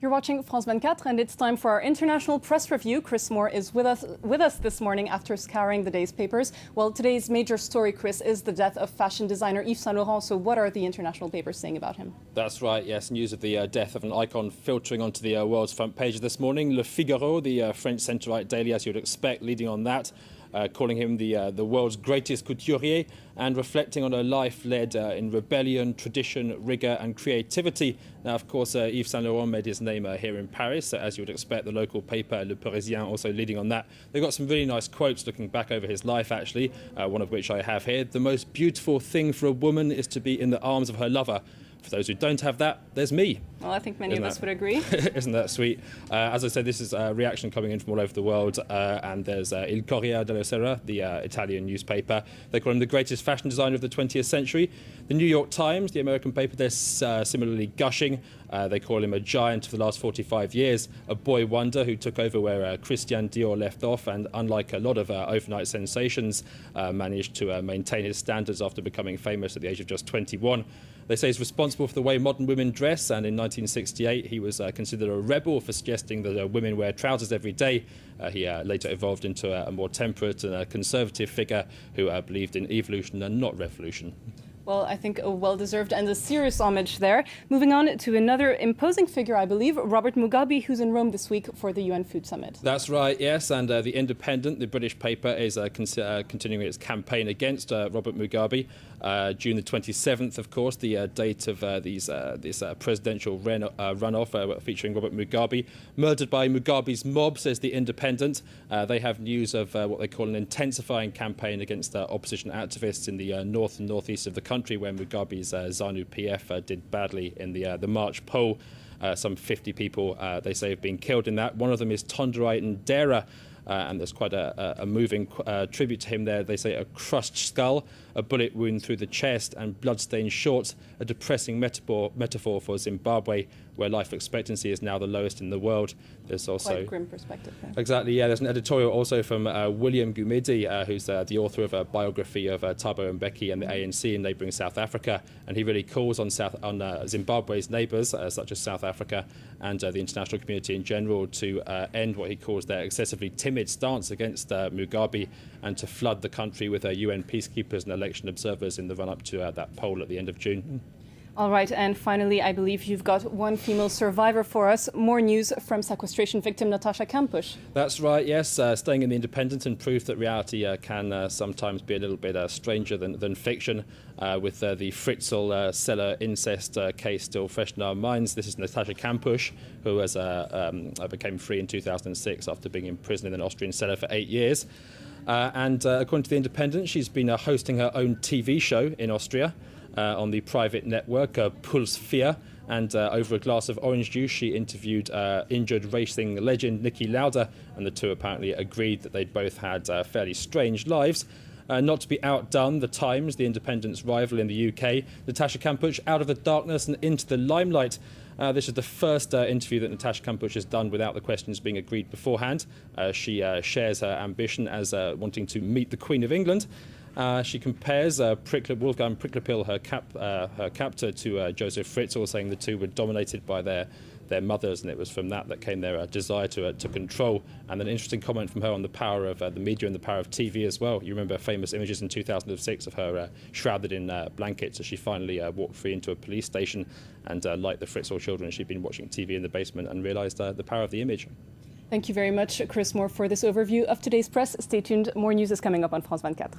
You're watching France 24, and it's time for our international press review. Chris Moore is with us this morning after scouring the day's papers. Well, today's major story, Chris, is the death of fashion designer Yves Saint Laurent. So what are the international papers saying about him? That's right, yes. News of the death of an icon filtering onto the world's front page this morning. Le Figaro, the French centre-right daily, as you'd expect, leading on that. Calling him the world's greatest couturier and reflecting on a life led in rebellion, tradition, rigour and creativity. Now, of course, Yves Saint Laurent made his name here in Paris, as you would expect. The local paper, Le Parisien, also leading on that. They've got some really nice quotes looking back over his life, actually, one of which I have here. The most beautiful thing for a woman is to be in the arms of her lover. For those who don't have that, there's me. Well, I think many of us would agree. Isn't that sweet? As I said, this is a reaction coming in from all over the world. And there's Il Corriere della Sera, the Italian newspaper. They call him the greatest fashion designer of the 20th century. The New York Times, the American paper, they're similarly gushing. They call him a giant for the last 45 years, a boy wonder who took over where Christian Dior left off, and unlike a lot of overnight sensations, managed to maintain his standards after becoming famous at the age of just 21. They say he's responsible for the way modern women dress, and in 1968 he was considered a rebel for suggesting that women wear trousers every day. He later evolved into a more temperate and conservative figure who believed in evolution and not revolution. Well, I think a well-deserved and a serious homage there. Moving on to another imposing figure, I believe, Robert Mugabe, who's in Rome this week for the UN Food Summit. That's right, yes, and The Independent, the British paper, is continuing its campaign against Robert Mugabe. June the 27th, of course, the date of this presidential runoff featuring Robert Mugabe. Murdered by Mugabe's mob, says The Independent. They have news of what they call an intensifying campaign against opposition activists in the north and northeast of the country, where Mugabe's ZANU-PF did badly in the March poll. Some 50 people, they say, have been killed in that. One of them is Tonderai Ndera. And there's quite a moving tribute to him there. They say a crushed skull, a bullet wound through the chest and blood-stained shorts, a depressing metaphor for Zimbabwe, where life expectancy is now the lowest in the world. There's also quite a grim perspective. Yeah. Exactly, yeah. There's an editorial also from William Gumede, who's the author of a biography of Thabo Mbeki and the ANC in neighbouring South Africa, and he really calls on Zimbabwe's neighbours, such as South Africa, and the international community in general, to end what he calls their excessively timid stance against Mugabe, and to flood the country with UN peacekeepers and election observers in the run-up to that poll at the end of June. All right, and finally, I believe you've got one female survivor for us. More news from sequestration victim Natascha Kampusch. That's right, yes. Staying in the Independent, and proof that reality can sometimes be a little bit stranger than fiction. With the Fritzl cellar incest case still fresh in our minds. This is Natascha Kampusch, who became free in 2006 after being imprisoned in an Austrian cellar for 8 years. And according to the Independent, she's been hosting her own TV show in Austria. On the private network Puls 4, and over a glass of orange juice she interviewed injured racing legend Niki Lauda, and the two apparently agreed that they'd both had fairly strange lives. Not to be outdone, the Times, the Independent's rival in the UK, Natascha Kampusch out of the darkness and into the limelight. This is the first interview that Natascha Kampusch has done without the questions being agreed beforehand. She shares her ambition as wanting to meet the Queen of England. She compares Wolfgang Pricklapil, her captor, to Joseph Fritzl, saying the two were dominated by their mothers, and it was from that came their desire to control. And an interesting comment from her on the power of the media and the power of TV as well. You remember famous images in 2006 of her shrouded in blankets as she finally walked free into a police station, and like the Fritzl children, she'd been watching TV in the basement and realised the power of the image. Thank you very much, Chris Moore, for this overview of today's press. Stay tuned. More news is coming up on France 24.